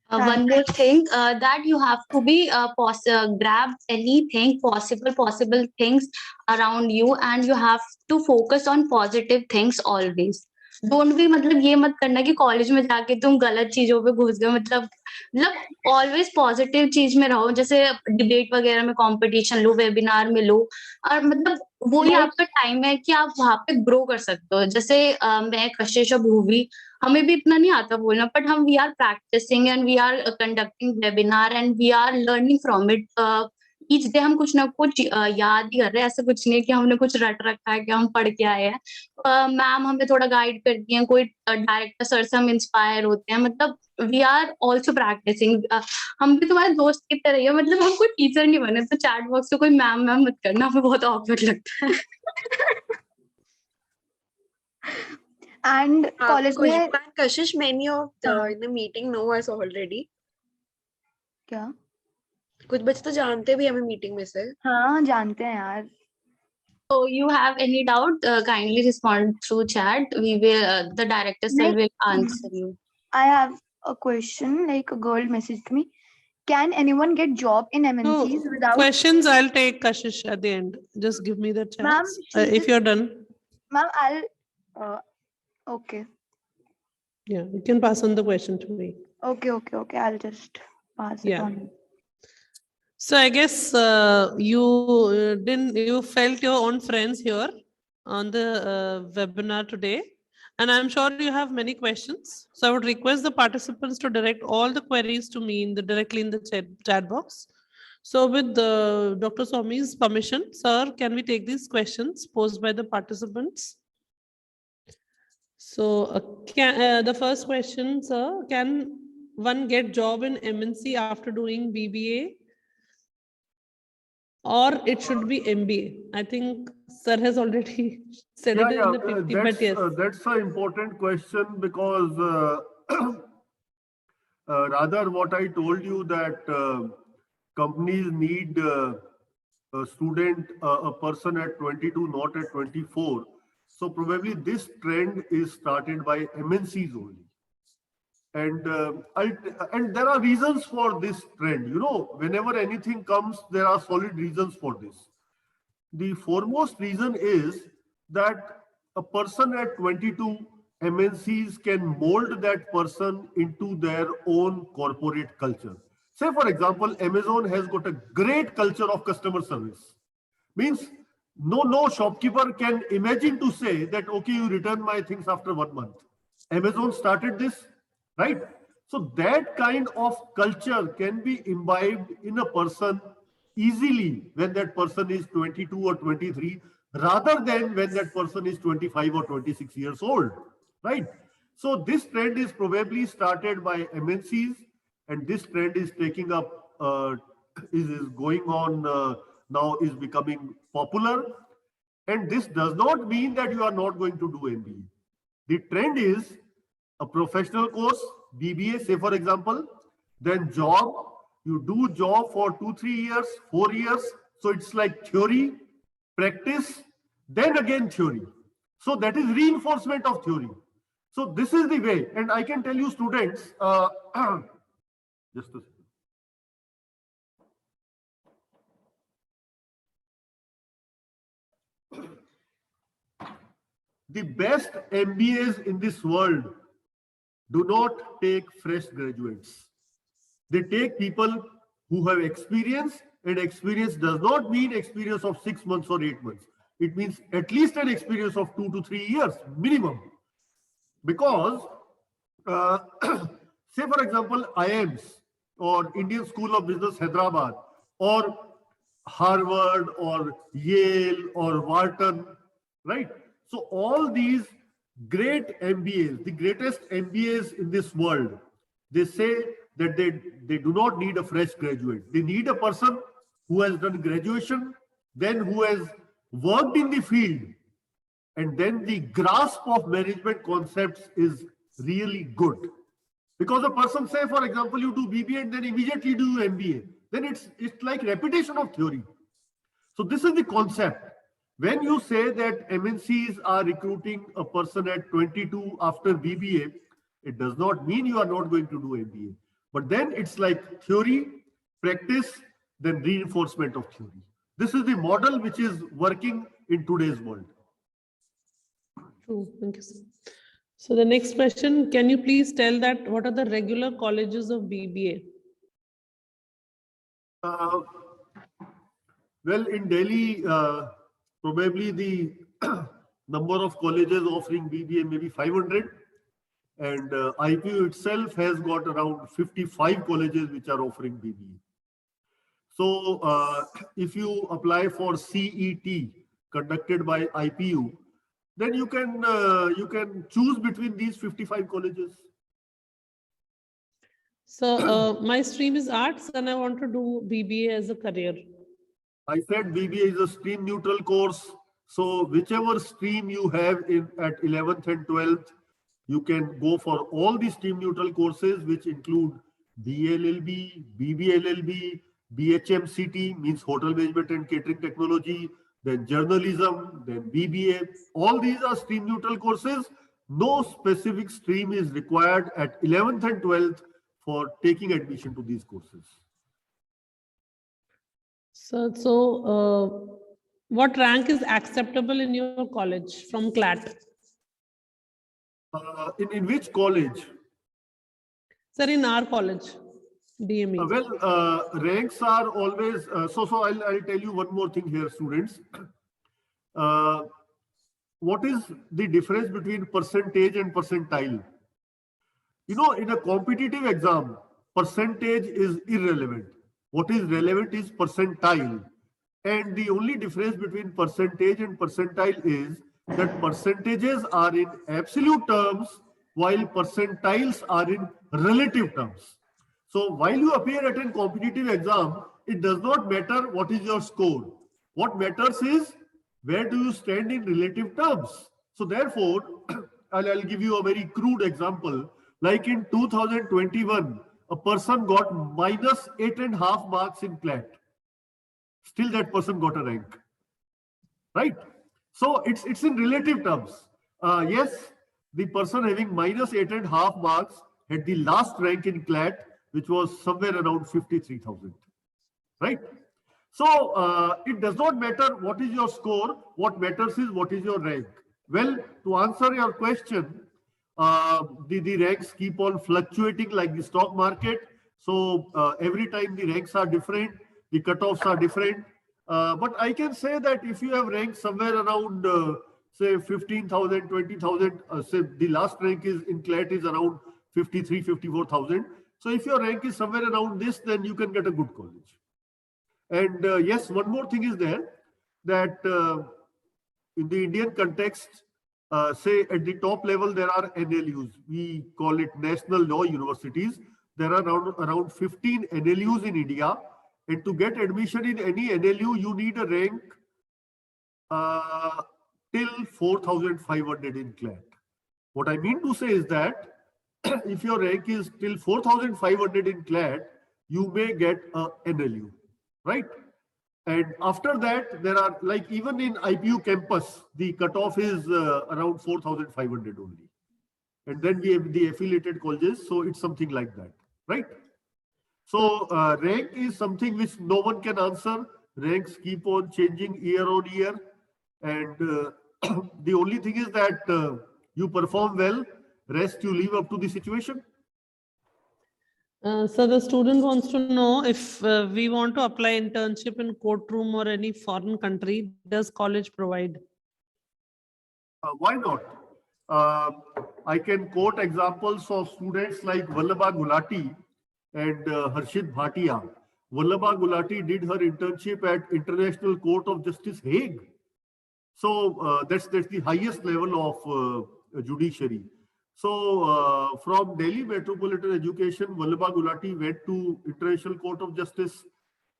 One more thing, that you have to be grab anything possible things around you, and you have to focus on positive things always. Don't भी मतलब ये मत करना कि college में जाके तुम गलत चीजों पे घुस गए, मतलब ऑलवेज पॉजिटिव चीज में रहो, जैसे डिबेट वगैरह में कंपटीशन लो, वेबिनार में लो, और मतलब वही आपका टाइम है कि आप वहां पे ग्रो कर सकते हो। जैसे मैं, कशिश और भूवी, हमें भी इतना नहीं आता बोलना, बट हम we are practicing and we are conducting webinar and we are learning from it. Each day हम कुछ ना कुछ याद ही कर रहे हैं, ऐसा कुछ नहीं है कि हमने कुछ रट रखा है कि हम पढ़ के आए हैं। मैम हमें थोड़ा गाइड करती हैं, कोई डायरेक्टर सर से हम इंस्पायर होते हैं, मतलब वी आर ऑल्सो प्रैक्टिसिंग। हम भी तुम्हारे दोस्त की तरह ही है, मतलब हम कोई टीचर नहीं बने, तो चैट बॉक्स से कोई मैम मैम मत करना, हमें बहुत ऑकवर्ड लगता है। And college में Kushbu and Kashish, many of the हाँ। in the meeting know us already. क्या? कुछ बच्चे तो जानते भी हमें मीटिंग में से। हाँ जानते हैं यार। So you have any doubt, kindly respond through chat. We will, the director sir Like, will answer you. I have a question. Like a girl messaged me. Can anyone get job in MNCs So without? questions I'll take Kashish at the end. Just give me the Ma'am, chance. she's If you're done, Ma'am, I'll. Okay. yeah, you can pass on the question to me. Okay. I'll just pass it Yeah. on. So I guess you felt your own friends here on the webinar today, and I'm sure you have many questions. So I would request the participants to direct all the queries to me directly in the chat box. So with Dr. Swami's permission, sir, can we take these questions posed by the participants? So the first question, sir, can one get job in MNC after doing BBA? Or it should be MBA. I think sir has already said it in the PPT, but yes. That's an important question because rather what I told you that companies need a student, a person at 22, not at 24. So probably this trend is started by MNCs only. And there are reasons for this trend. You know, whenever anything comes, there are solid reasons for this. The foremost reason is that a person at 22, MNCs can mold that person into their own corporate culture. Say, for example, Amazon has got a great culture of customer service. Means no shopkeeper can imagine to say that, okay, you return my things after 1 month. Amazon started this, right? So that kind of culture can be imbibed in a person easily when that person is 22 or 23, rather than when that person is 25 or 26 years old, right? So this trend is probably started by MNCs, and this trend is taking up, is going on now, is becoming popular. And this does not mean that you are not going to do MBA. The trend is a professional course, BBA, say for example, then job. You do job for 2-3 years, 4 years. So it's like theory, practice, then again theory. So that is reinforcement of theory. So this is the way. And I can tell you students, just a second. The best MBAs in this world do not take fresh graduates. They take people who have experience, and experience does not mean experience of 6 months or 8 months. It means at least an experience of 2 to 3 years minimum. Because, say for example, IIMs or Indian School of Business Hyderabad or Harvard or Yale or Wharton, right? So all these great MBAs, the greatest MBAs in this world, they say that they do not need a fresh graduate. They need a person who has done graduation, then who has worked in the field, and then the grasp of management concepts is really good. Because a person, say for example, you do BBA and then immediately do MBA, then it's like repetition of theory. So this is the concept. When you say that MNCs are recruiting a person at 22 after BBA, it does not mean you are not going to do MBA. But then it's like theory, practice, then reinforcement of theory. This is the model which is working in today's world. True. Thank you, sir. So the next question, can you please tell that what are the regular colleges of BBA? Well, in Delhi, probably the number of colleges offering BBA may be 500. And IPU itself has got around 55 colleges which are offering BBA. So if you apply for CET conducted by IPU, then you can choose between these 55 colleges. So my stream is arts and I want to do BBA as a career. I said BBA is a stream neutral course. So whichever stream you have at 11th and 12th, you can go for all the stream neutral courses, which include BLLB, BBLLB, BHMCT, means Hotel Management and Catering Technology, then journalism, then BBA. All these are stream neutral courses. No specific stream is required at 11th and 12th for taking admission to these courses. So what rank is acceptable in your college from CLAT? In which college? Sir, in our college, DME. Ranks are always, so I'll tell you one more thing here, students. What is the difference between percentage and percentile? You know, in a competitive exam, percentage is irrelevant. What is relevant is percentile. And the only difference between percentage and percentile is that percentages are in absolute terms while percentiles are in relative terms. So while you appear at a competitive exam, it does not matter what is your score. What matters is where do you stand in relative terms. So therefore, I'll give you a very crude example. Like in 2021, a person got minus 8.5 marks in CLAT. Still that person got a rank, right? So it's in relative terms. Yes, the person having minus 8.5 marks had the last rank in CLAT, which was somewhere around 53,000, right? So it does not matter what is your score. What matters is what is your rank. Well, to answer your question, the ranks keep on fluctuating like the stock market. So every time the ranks are different, the cutoffs are different. But I can say that if you have ranked somewhere around, say 15,000, 20,000, say the last rank is in CLAT is around 53, 54,000. So if your rank is somewhere around this, then you can get a good college. And yes, one more thing is there that in the Indian context, say at the top level, there are NLUs. We call it National Law Universities. There are around 15 NLUs in India. And to get admission in any NLU, you need a rank till 4,500 in CLAT. What I mean to say is that if your rank is till 4,500 in CLAT, you may get a NLU, right? And after that, there are, like even in IPU campus, the cutoff is around 4,500 only. And then we have the affiliated colleges, so it's something like that, right? So rank is something which no one can answer. Ranks keep on changing year on year. And the only thing is that you perform well, rest you leave up to the situation. So the student wants to know if we want to apply internship in courtroom or any foreign country, does college provide? Why not? I can quote examples of students like Vallabha Gulati and Harshit Bhatia. Vallabha Gulati did her internship at International Court of Justice, Hague. So that's the highest level of judiciary. So from Delhi Metropolitan Education, Vallabha Gulati went to International Court of Justice.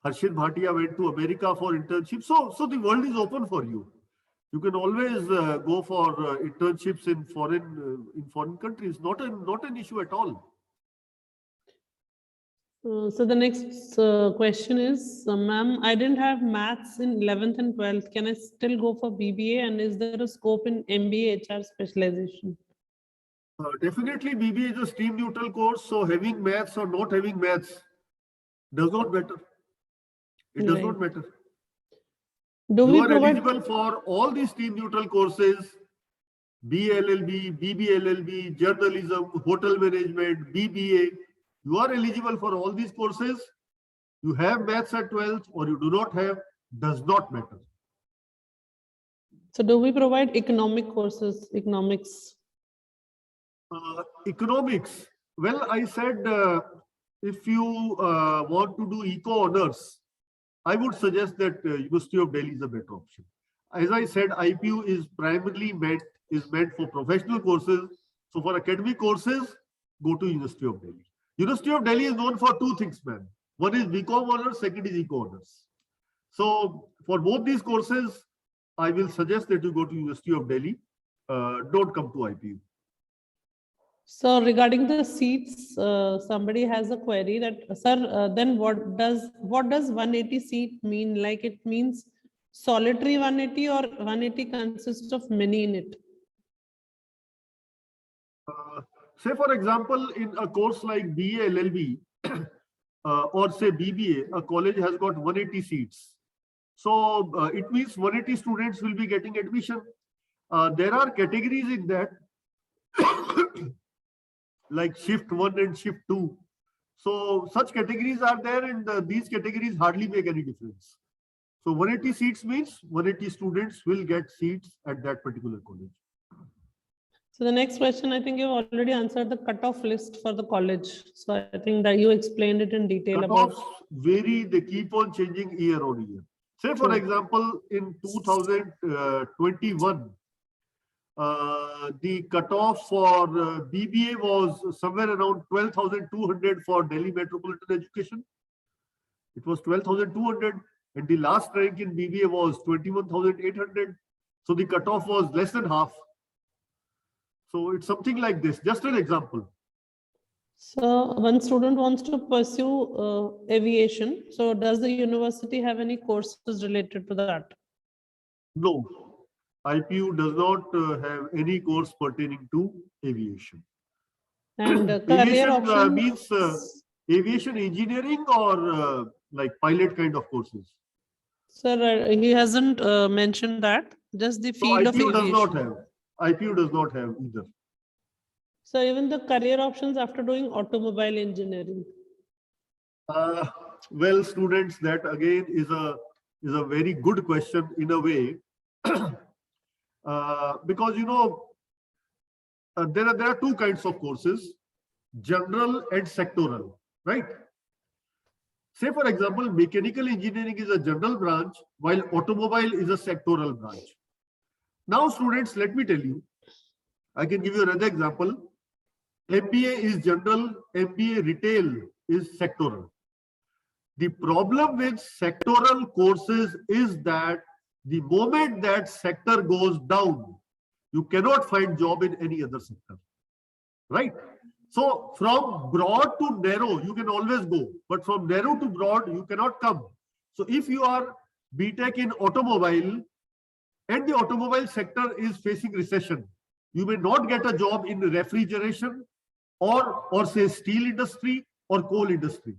Harshit Bhatia went to America for internship. So the world is open for you. You can always go for internships in foreign countries. Not an issue at all. So the next question is, ma'am, I didn't have maths in 11th and 12th. Can I still go for BBA? And is there a scope in MBA HR specialization? Definitely BBA is a stream neutral course, so having maths or not having maths does not matter. It does not matter. Do You we are provide? eligible for all these stream neutral courses: BLLB, BBLLB, journalism, hotel management, BBA. You are eligible for all these courses. You have maths at 12th or you do not have, does not matter. So do we provide economic courses, economics? Economics. Well, I said if you want to do eco honors, I would suggest that University of Delhi is a better option. As I said, IPU is primarily meant for professional courses. So for academic courses, go to University of Delhi. University of Delhi is known for two things, man. One is BCom honors, second is eco honors. So for both these courses, I will suggest that you go to University of Delhi. Don't come to IPU. So regarding the seats, somebody has a query that, sir, then what does 180 seat mean? Like it means solitary 180 or 180 consists of many in it? Say for example, in a course like BA LLB or say BBA, a college has got 180 seats. So it means 180 students will be getting admission. There are categories in that like shift 1 and shift 2. So such categories are there, and these categories hardly make any difference. So 180 seats means 180 students will get seats at that particular college. So the next question, I think you've already answered the cutoff list for the college. So I think that you explained it in detail Cutoffs about. vary, they keep on changing year on year. Say for True. example, in 2021, the cutoff for BBA was somewhere around 12,200 for Delhi Metropolitan Education. It was 12,200, and the last rank in BBA was 21,800. So the cutoff was less than half. So it's something like this, just an example. So one student wants to pursue aviation. So does the university have any courses related to that? No, IPU does not have any course pertaining to aviation. And career Aviation options means aviation engineering or like pilot kind of courses. Sir, he hasn't mentioned that. Just the So field of IPU does not aviation. have. IPU does not have either. So even the career options after doing automobile engineering. Well, students, that again is a very good question in a way, because you know there are two kinds of courses, general and sectoral, right? Say for example, mechanical engineering is a general branch, while automobile is a sectoral branch. Now, students, let me tell you, I can give you another example. MBA is general, MBA retail is sectoral. The problem with sectoral courses is that the moment that sector goes down, you cannot find job in any other sector, right? So from broad to narrow, you can always go, but from narrow to broad, you cannot come. So if you are BTech in automobile and the automobile sector is facing recession, you may not get a job in refrigeration or say steel industry or coal industry.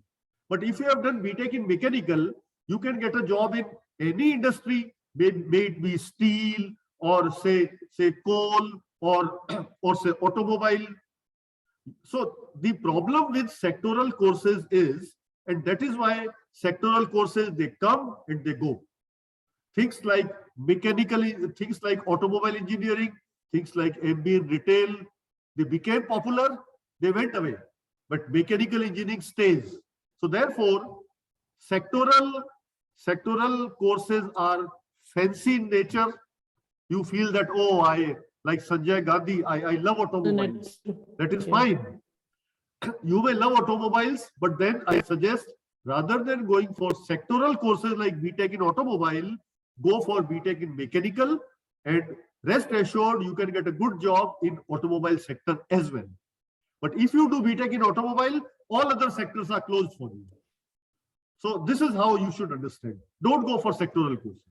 But if you have done BTech in mechanical, you can get a job in any industry, may it be steel or say coal or say automobile. So the problem with sectoral courses is, and that is why sectoral courses, they come and they go. Things like mechanical, things like automobile engineering, things like MBA in retail, they became popular, they went away. But mechanical engineering stays. So therefore, sectoral courses are fancy in nature. You feel that, oh, like Sanjay Gandhi, I love automobiles. That is fine. You may love automobiles, but then I suggest rather than going for sectoral courses like BTech in automobile, go for BTech in mechanical, and rest assured you can get a good job in automobile sector as well. But if you do BTech in automobile, all other sectors are closed for you. So this is how you should understand. Don't go for sectoral courses.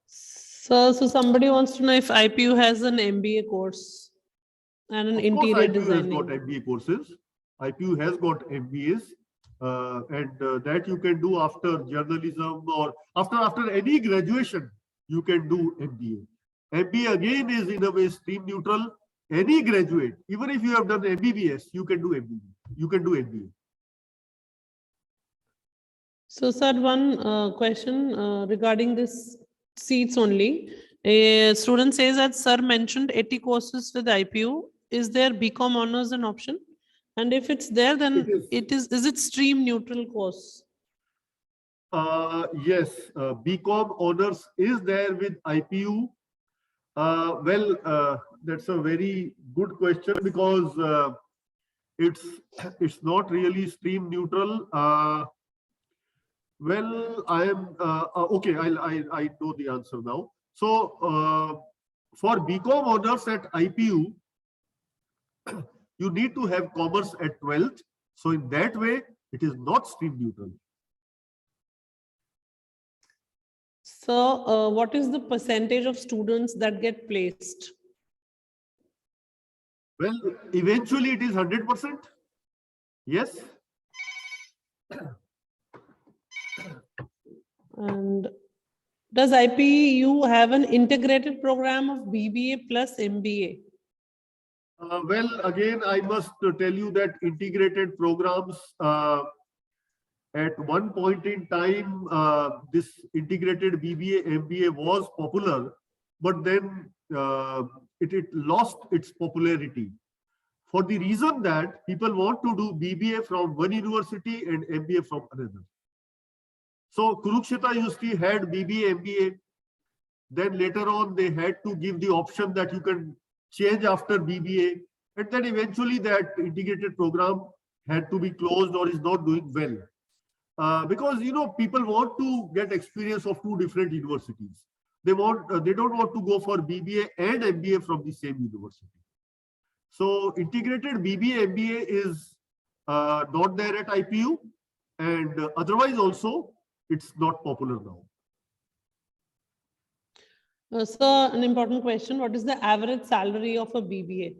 So somebody wants to know if IPU has an MBA course and an Of course, interior IPU has got designing. MBA courses. IPU has got MBAs, and that you can do after journalism or after any graduation. You can do MBA. MBA again is in a way stream neutral. Any graduate, even if you have done MBBS, you can do MBA. You can do MBA. So sir, one question regarding this seats only. A student says that sir mentioned 80 courses with IPU. Is there BCom honors an option? And if it's there, then It is. is it stream neutral course? Yes, BCom honors is there with IPU. That's a very good question because it's not really stream neutral. Well, I am okay. I know the answer now. So for BCom honors at IPU, you need to have commerce at 12th. So in that way, it is not stream neutral. So what is the percentage of students that get placed? Well, eventually it is 100%. Yes. And does IPU have an integrated program of BBA plus MBA? Well, again, I must tell you that integrated programs at one point in time, this integrated BBA, MBA was popular, but then it lost its popularity for the reason that people want to do BBA from one university and MBA from another. So Kurukshetra University had BBA, MBA. Then later on, they had to give the option that you can change after BBA. And then eventually that integrated program had to be closed or is not doing well. Because, you know, people want to get experience of two different universities. They don't want to go for BBA and MBA from the same university. So integrated BBA, MBA is not there at IPU, and otherwise also it's not popular now. So an important question, what is the average salary of a BBA?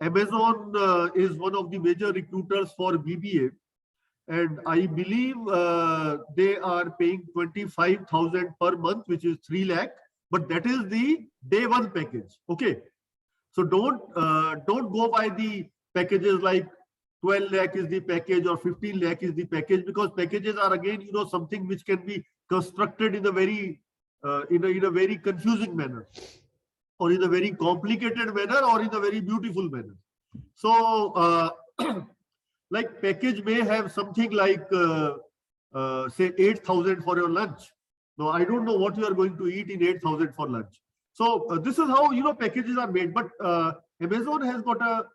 Amazon is one of the major recruiters for BBA, and I believe they are paying 25,000 per month, which is 3 lakh, but that is the day one package. Okay, so don't go by the packages like 12 lakh is the package or 15 lakh is the package, because packages are again, you know, something which can be constructed in a very in a very confusing manner, or in a very complicated manner, or in a very beautiful manner. So like package may have something like say 8,000 for your lunch. Now I don't know what you are going to eat in 8,000 for lunch. So this is how, you know, packages are made. But Amazon has got a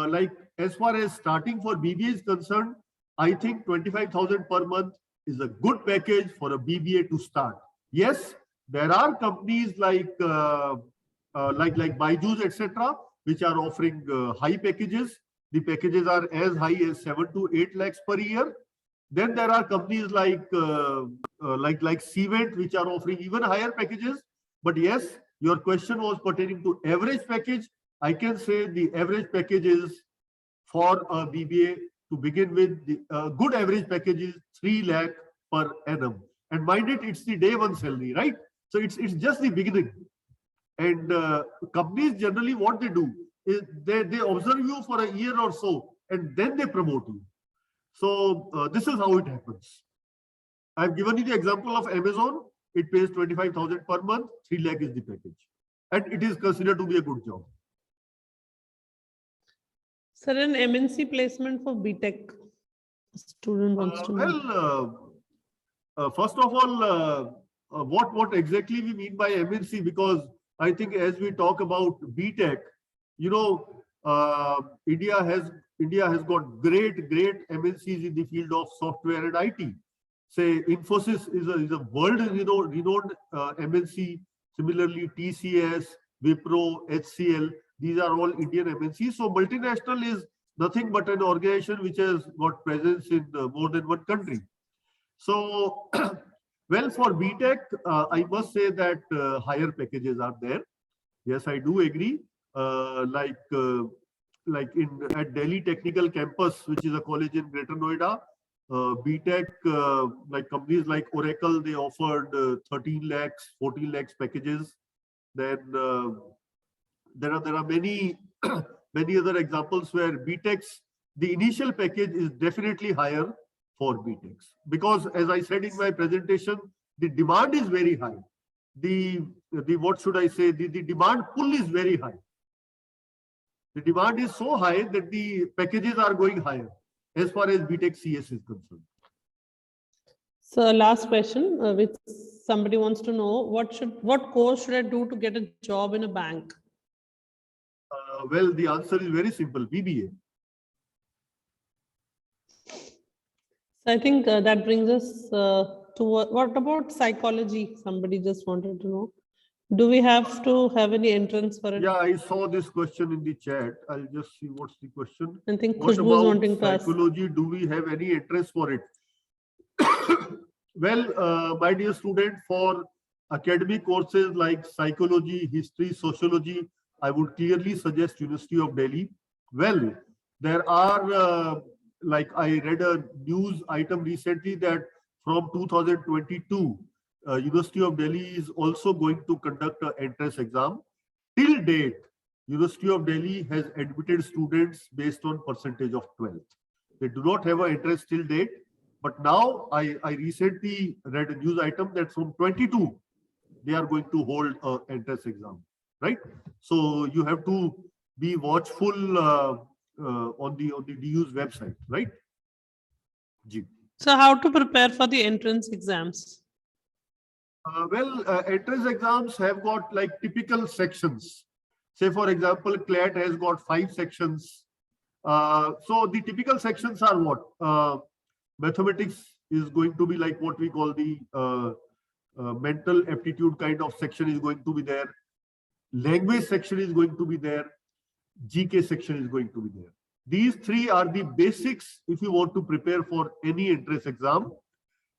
like, as far as starting for BBA is concerned, I think 25,000 per month is a good package for a BBA to start. Yes, there are companies like Byju's, etc., which are offering high packages. The packages are as high as 7 to 8 lakhs per year. Then there are companies like Cvent, which are offering even higher packages. But yes, your question was pertaining to average package. I can say the average package is for a BBA to begin with. The good average package is 3 lakh per annum. And mind it, it's the day one salary, right? So it's just the beginning. And companies generally what they do is they observe you for a year or so, and then they promote you. So this is how it happens. I've given you the example of Amazon. It pays 25,000 per month. 3 lakh is the package, and it is considered to be a good job. Sir, an MNC placement for BTech student wants to know. Well, first of all, what exactly we mean by MNC? Because I think as we talk about BTech, you know, India has got great MNCs in the field of software and IT. Say Infosys is a world renowned MNC. Similarly, TCS, Wipro, HCL. These are all Indian MNCs. So multinational is nothing but an organization which has got presence in more than one country. So, well, for BTech, I must say that higher packages are there. Yes, I do agree. Like at Delhi Technical Campus, which is a college in Greater Noida, BTech, like companies like Oracle, they offered 13 lakhs, 14 lakhs packages. Then there are many many other examples where BTechs, the initial package is definitely higher for BTechs, because as I said in my presentation, the demand is very high. The what should I say? The demand pull is very high. The demand is so high that the packages are going higher as far as BTech CS is concerned. So last question, which somebody wants to know, what course should I do to get a job in a bank? Well, the answer is very simple: BBA. So I think that brings us to what about psychology? Somebody just wanted to know. Do we have to have any entrance for it? Yeah, I saw this question in the chat. I'll just see what's the question. I think What Khushbu is about wanting to ask. psychology? Do we have any interest for it? Well, my dear student, for academic courses like psychology, history, sociology, I would clearly suggest University of Delhi. Well, there are, like I read a news item recently that from 2022, University of Delhi is also going to conduct an entrance exam. Till date, University of Delhi has admitted students based on percentage of 12th. They do not have an entrance till date. But now I recently read a news item that from 22, they are going to hold an entrance exam, right? So you have to be watchful on the DU's website, right? Ji. So how to prepare for the entrance exams? Entrance exams have got like typical sections. Say, for example, CLAT has got 5 sections. So the typical sections are what? Mathematics is going to be like what we call the mental aptitude kind of section is going to be there. Language section is going to be there. GK section is going to be there. These 3 are the basics if you want to prepare for any entrance exam.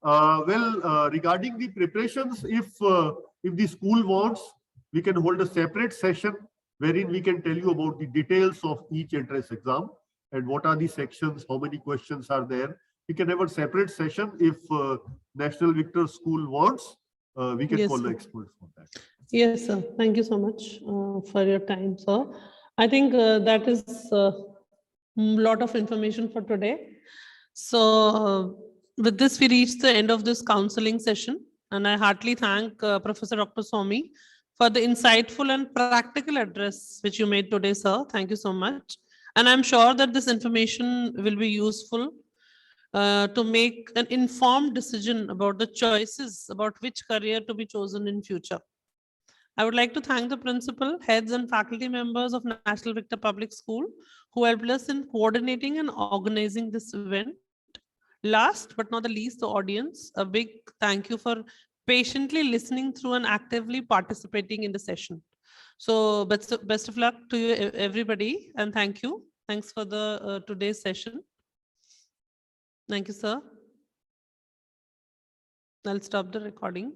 Regarding the preparations, if the school wants, we can hold a separate session wherein we can tell you about the details of each entrance exam and what are the sections, how many questions are there. We can have a separate session if National Victor School wants. We can Yes, call the sir. experts for that. Yes, sir. Thank you so much for your time, sir. I think that is a lot of information for today. So with this, we reach the end of this counseling session. And I heartily thank Professor Dr. Swami for the insightful and practical address which you made today, sir. Thank you so much. And I'm sure that this information will be useful to make an informed decision about the choices about which career to be chosen in future. I would like to thank the principal, heads and faculty members of National Victor Public School who helped us in coordinating and organizing this event. Last but not the least, the audience, a big thank you for patiently listening through and actively participating in the session. So best of luck to you everybody, and thank you. Thanks for the today's session. Thank you, sir. I'll stop the recording.